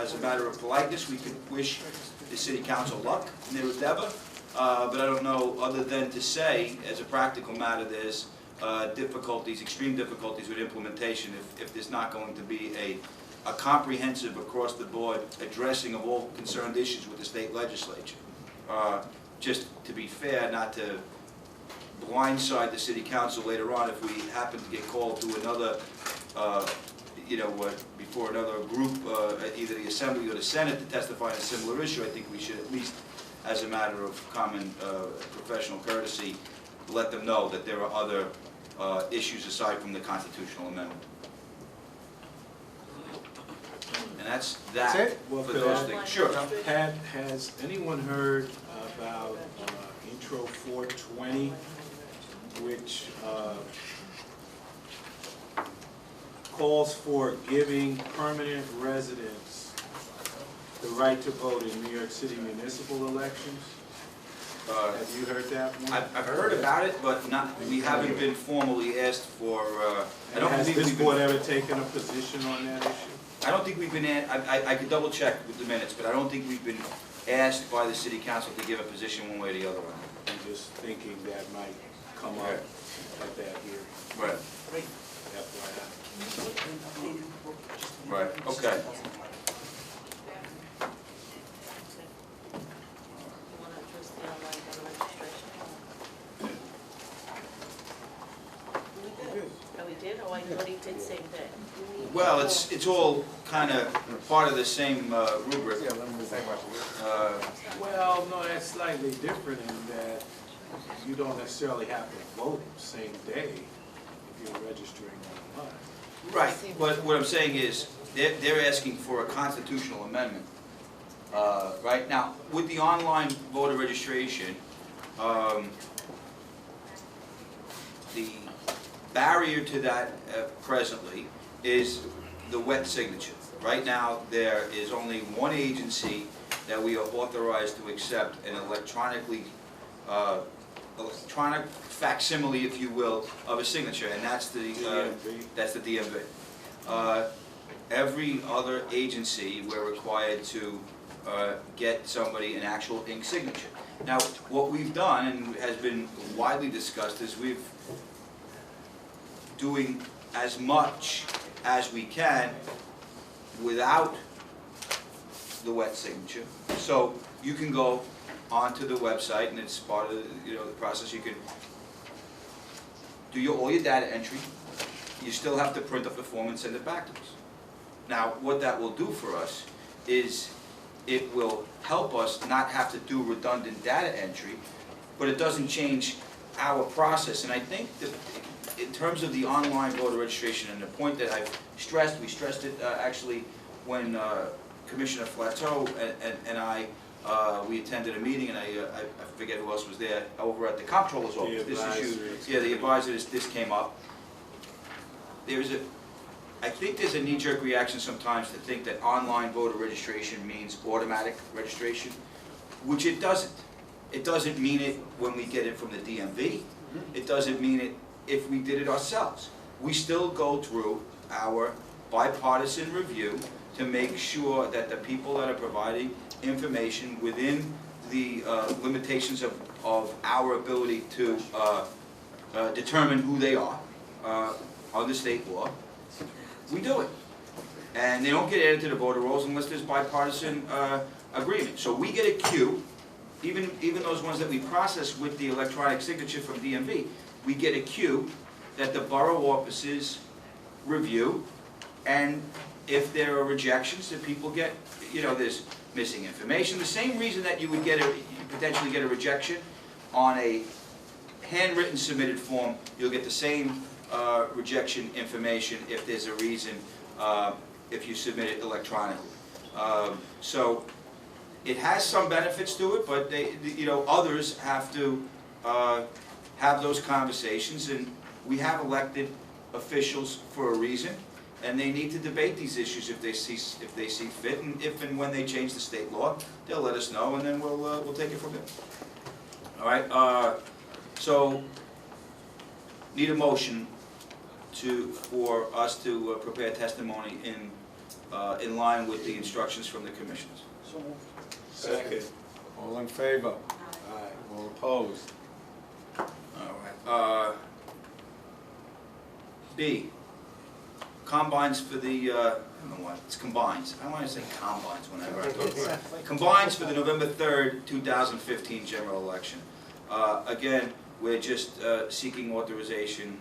as a matter of politeness, we could wish the city council luck in their endeavor. But I don't know, other than to say, as a practical matter, there's difficulties, extreme difficulties with implementation if there's not going to be a comprehensive, across-the-board addressing of all concerned issues with the state legislature. Just to be fair, not to blindside the city council later on if we happen to get called to another, before another group, either the Assembly or the Senate, to testify on a similar issue. I think we should at least, as a matter of common professional courtesy, let them know that there are other issues aside from the constitutional amendment. And that's that. That's it? Well, for could those I- things. Sure. Pat, has anyone heard about Intro 420, which calls for giving permanent residents the right to vote in New York City municipal elections? Have you heard that one? I've heard about it, but we haven't been formally asked for, I don't Has think this we've board been, ever taken a position on that issue? I don't think we've been, I could double check with the minutes, but I don't think we've been asked by the city council to give a position one way or the other. I'm just thinking that might come up at that hearing. Right. FYI. Right, okay. You want to address the online voter registration? We did. Oh, we did? Oh, I thought he did same day. Well, it's all kind of part of the same rubric. Well, no, that's slightly different in that you don't necessarily have to vote same day if you're registering online. Right, but what I'm saying is, they're asking for a constitutional amendment. Right now, with the online voter registration, the barrier to that presently is the wet signature. Right now, there is only one agency that we are authorized to accept an electronic facsimile, if you will, of a signature, and that's the DMV. Every other agency, we're required to get somebody an actual ink signature. Now, what we've done, and has been widely discussed, is we've doing as much as we can without the wet signature. So you can go onto the website, and it's part of the process. You can do all your data entry. You still have to print up the form and send it back to us. Now, what that will do for us is it will help us not have to do redundant data entry, but it doesn't change our process. And I think that in terms of the online voter registration, and the point that I've stressed, we stressed it actually when Commissioner Flateau and I, we attended a meeting, and I forget who else was there, over at the comptroller's office. This issue, the advisor, this came up. I think there's a knee-jerk reaction sometimes to think that online voter registration means automatic registration, which it doesn't. It doesn't mean it when we get it from the DMV. It doesn't mean it if we did it ourselves. We still go through our bipartisan review to make sure that the people that are providing information within the limitations of our ability to determine who they are under state law, we do it. And they don't get added to the voter rolls unless there's bipartisan agreement. So we get a queue, even those ones that we process with the electronic signature from DMV, we get a queue that the borough offices review, and if there are rejections, that people get, there's missing information. The same reason that you would potentially get a rejection on a handwritten submitted form, you'll get the same rejection information if there's a reason if you submit it electronically. So it has some benefits to it, but others have to have those conversations, and we have elected officials for a reason, and they need to debate these issues if they see fit, and if and when they change the state law, they'll let us know, and then we'll take it from there. All right. So need a motion for us to prepare testimony in line with the instructions from the commissioners. So moved. Second. All in favor? Aye. All opposed? All right. B, combines for the, I don't know why, it's combines. I want to say combines whenever I talk about it. Combines for the November 3rd, 2015 general election. Again, we're just seeking authorization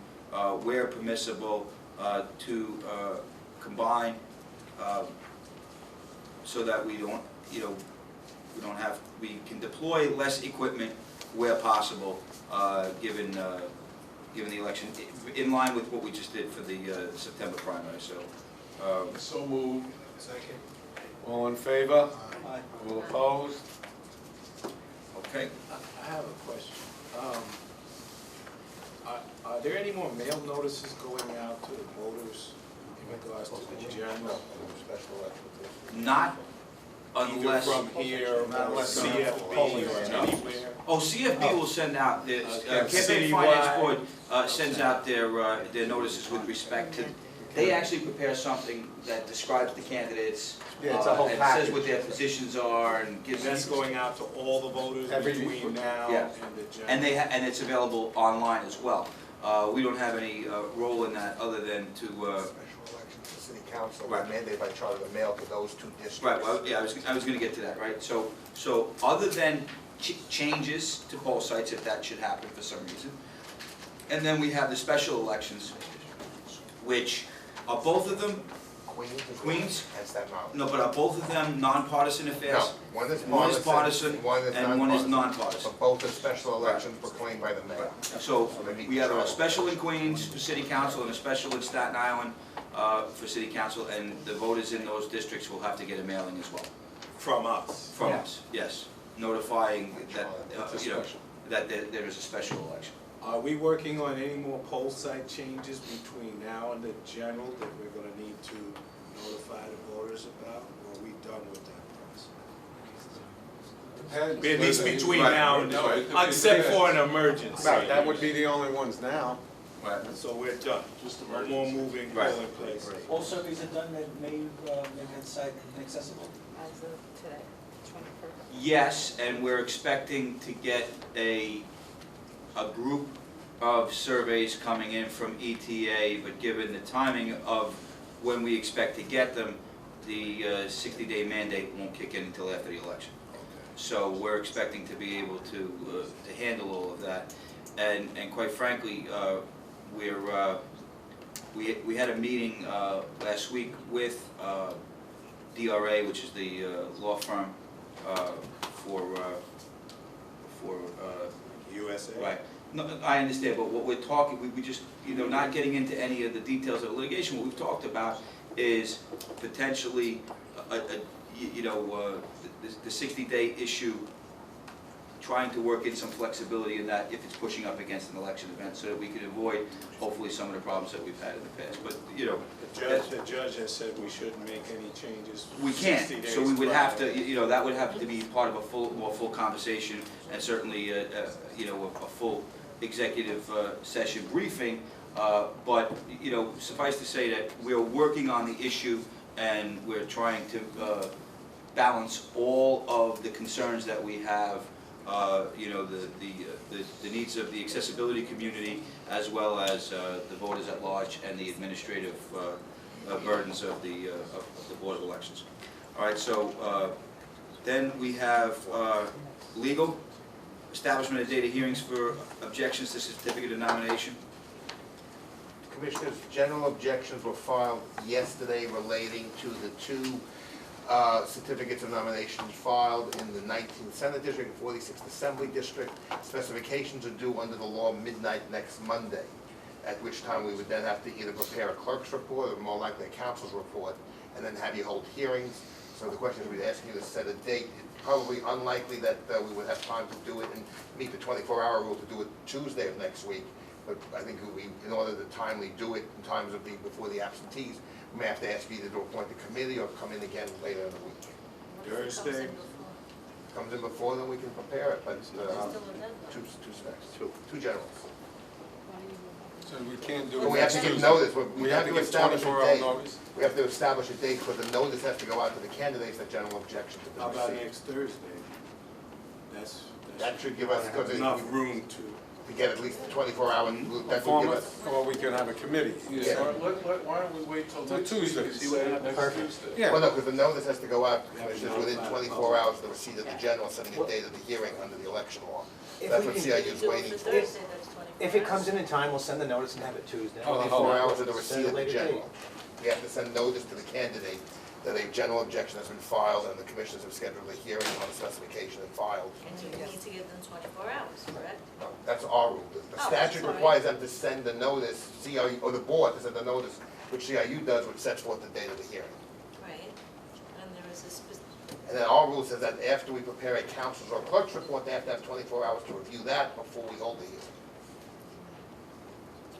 where permissible to combine so that we don't, we can deploy less equipment where possible, given the election, in line with what we just did for the September primary. So moved. Second. All in favor? Aye. All opposed? Okay. I have a question. Are there any more mail notices going out to the voters in regards to the general special election? Not Either unless. from here or CFB or anywhere? Oh, CFB will send out, the Campaign Citywide. Finance Board sends out their notices with respect to, they actually prepare something that describes the candidates. Yeah, it's a whole and package. says what their positions are and gives. That's going out to all the voters between now Yeah. and the general? And and it's available online as well. We don't have any role in that other than to. Special elections to city council are Right. mandated by charter to mail to those two districts. Right, well, yeah, I was going to get to that, right? So other than changes to poll sites, if that should happen for some reason, and then we have the special elections, which are both of them Queens? Queens? And Staten Island? No, but are both of them nonpartisan affairs? No, one is One is partisan and one is nonpartisan. nonpartisan. But both are special elections proclaimed by the mayor. So we have a special in Queens for city council and a special in Staten Island for city council, and the voters in those districts will have to get a mailing as well. From us. From us, yes, notifying that, that there is a special election. Are we working on any more poll site changes between now and the general that we're gonna need to notify the voters about, or are we done with that process? At least between now and No, it then, could be except fast. for an emergency. Right, that would be the only ones now. Right. So we're done, just a more moving Right. polling place. All surveys are done that make that site inaccessible? As of today, 21st. Yes, and we're expecting to get a group of surveys coming in from ETA, but given the timing of when we expect to get them, the 60-day mandate won't kick in until after the election. So we're expecting to be able to handle all of that. And quite frankly, we had a meeting last week with DRA, which is the law firm for USA? right. No, I understand, but what we're talking, we just, not getting into any of the details of the litigation, what we've talked about is potentially, the 60-day issue, trying to work in some flexibility in that if it's pushing up against an election event, so that we can avoid, hopefully, some of the problems that we've had in the past. But, The judge has said we shouldn't make any changes. we 60 can't, days so we would have prior. to, that would have to be part of a more full conversation, and certainly, a full executive session briefing. But, suffice to say that we're working on the issue, and we're trying to balance all of the concerns that we have, the needs of the accessibility community, as well as the voters at large and the administrative burdens of the Board of Elections. All right, so then we have legal, establishment of date of hearings for objections to certificate of nomination. Commissioners, general objections were filed yesterday relating to the two certificates of nomination filed in the 19th Senate District and 46th Assembly District. Specifications are due under the law midnight next Monday, at which time we would then have to either prepare a clerk's report or more likely a counsel's report, and then have you hold hearings. So the question is, we'd ask you to set a date. It's probably unlikely that we would have time to do it and meet the 24-hour rule to do it Tuesday of next week. But I think in order to timely do it in times of before the absentees, we may have to ask you either to appoint a committee or come in again later in the week. Thursday? Comes in before, then we can prepare it, but two generals. So we can't do it. But we have to give Tuesday. notice, We have to give establish a 24-hour date. notice. We have to establish a date, but the notice has to go out to the candidates that general objections have How been about received. next Thursday? That should give us, because enough room to. to get at least 24 hours, that would give us. Or we can have a committee. Yeah. Why don't we wait till Till next week Tuesday. and see what happens Tuesday? Yeah. Well, no, because the notice has to go out, Commissioners, within 24 hours of the receipt of the general, setting a date of the hearing under the election law. If That's we what can- CIU is waiting for. Thursday, that's 24 If it hours. comes in time, we'll send the notice and have it Tuesday. 24 hours of the Send receipt a of the later general. date. We have to send notice to the candidate that a general objection has been filed and the commissioners have scheduled a hearing on the specification and filed. And you need to give them 24 hours, correct? No, that's our rule. The Oh, statute sorry. requires them to send the notice, CIU, or the board to send the notice, which CIU does, which sets forth the date of the hearing. Right. And there is a specific, And then our rule says that after we prepare a counsel's or clerk's report, they have to have 24 hours to review that before we hold the hearing.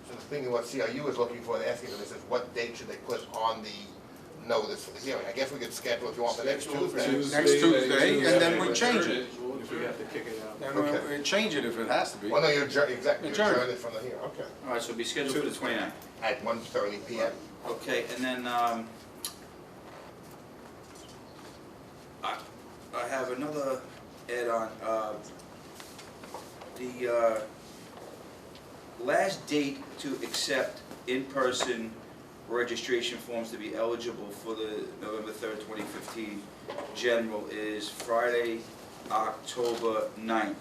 So the thing of what CIU is looking for, they're asking them, is what date should they put on the notice for the hearing? I guess we could schedule, if you want, the next Tuesday. Next Tuesday, and then we change it. If we have to kick it out. And we change it if it has to be. Well, no, you're exactly, Adjourn. adjourn it from the hearing, okay. All right, so it'll be scheduled for the 29th. At 1:30 PM. Okay, and then, I have another add-on. The last date to accept in-person registration forms to be eligible for the November 3rd, 2015 general is Friday, October 9th.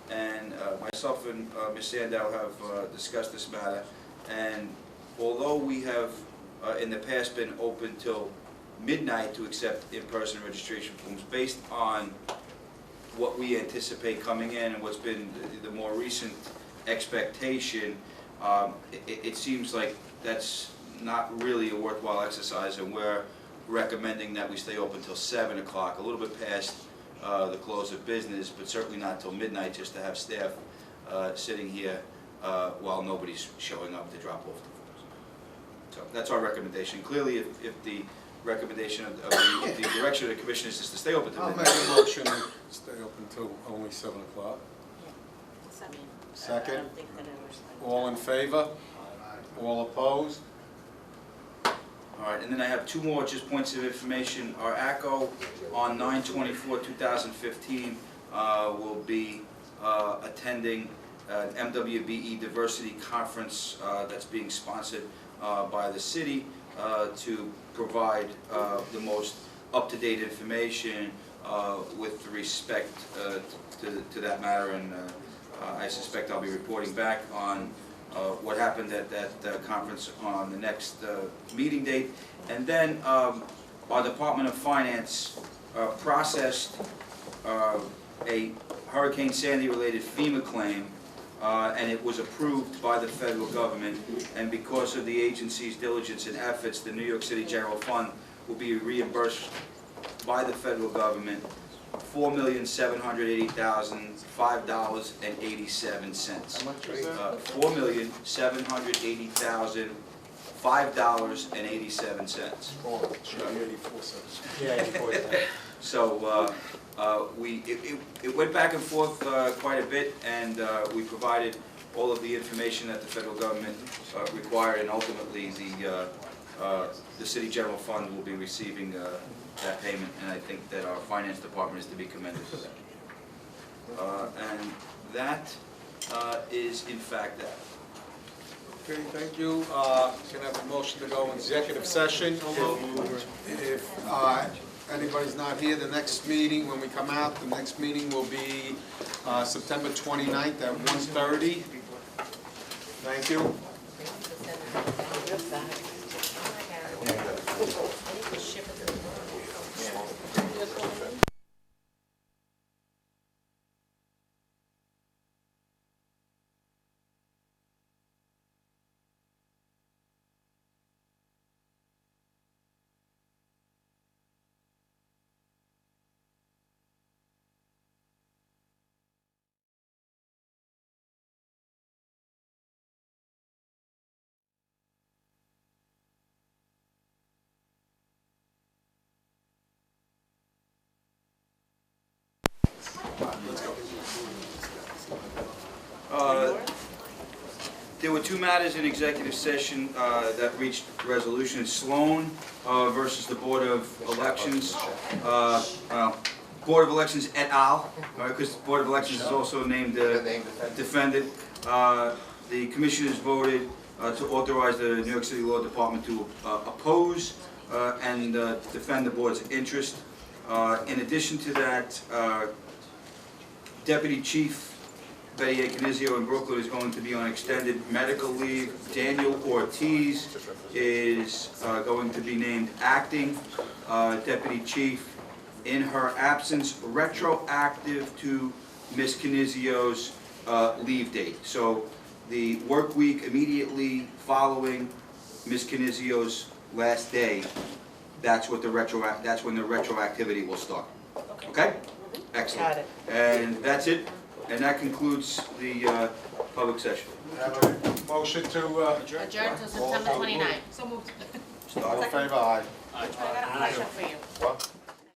And myself and Ms. Sandow have discussed this matter, and although we have in the past been open till midnight to accept in-person registration forms based on what we anticipate coming in and what's been the more recent expectation. It seems like that's not really a worthwhile exercise, and we're recommending that we stay open till 7 o'clock, a little bit past the close of business, but certainly not till midnight, just to have staff sitting here while nobody's showing up to drop off the forms. So that's our recommendation. Clearly, if the recommendation of the direction of the commission is just to stay open till I'll midnight. make a motion to stay open till only 7 o'clock. I mean, Second. I don't think that it was like All that. in favor? All opposed? All right, and then I have two more just points of information. Our ACO on 9/24/2015 will be attending an MWBE Diversity Conference that's being sponsored by the city to provide the most up-to-date information with respect to that matter, and I suspect I'll be reporting back on what happened at that conference on the next meeting date. And then our Department of Finance processed a Hurricane Sandy related FEMA claim, and it was approved by the federal government, and because of the agency's diligence and efforts, the New York City General Fund will be reimbursed by the federal government $4,780,005.87. How much is that? $4,780,005.87. Yeah, So it went back and forth quite a bit, and we provided all of the information that the federal government required, and ultimately the city general fund will be receiving that payment, and I think that our finance department is to be commended for that. And that is in fact that. Okay, thank you. Can I have a motion to go executive session? If anybody's not here, the next meeting, when we come out, the next meeting will be September 29th at 1:30. Thank you. There were two matters in executive session that reached resolution. Sloan versus the Board of Elections. Board of Elections et al., because the Board of Elections is also named defendant. The commission has voted to authorize the New York City Law Department to oppose and defend the board's interest. In addition to that, Deputy Chief Betty A. Canizio in Brooklyn is going to be on extended medical leave. Daniel Ortiz is going to be named acting Deputy Chief in her absence, retroactive to Ms. Canizio's leave date. So the work week immediately following Ms. Canizio's last day, that's when the retroactivity will start. Okay? Excellent. Got it. And that's it. And that concludes the public session. Have a motion to Adjourn till September 29th. So moved. all in favor? Aye. I got a question for you. What?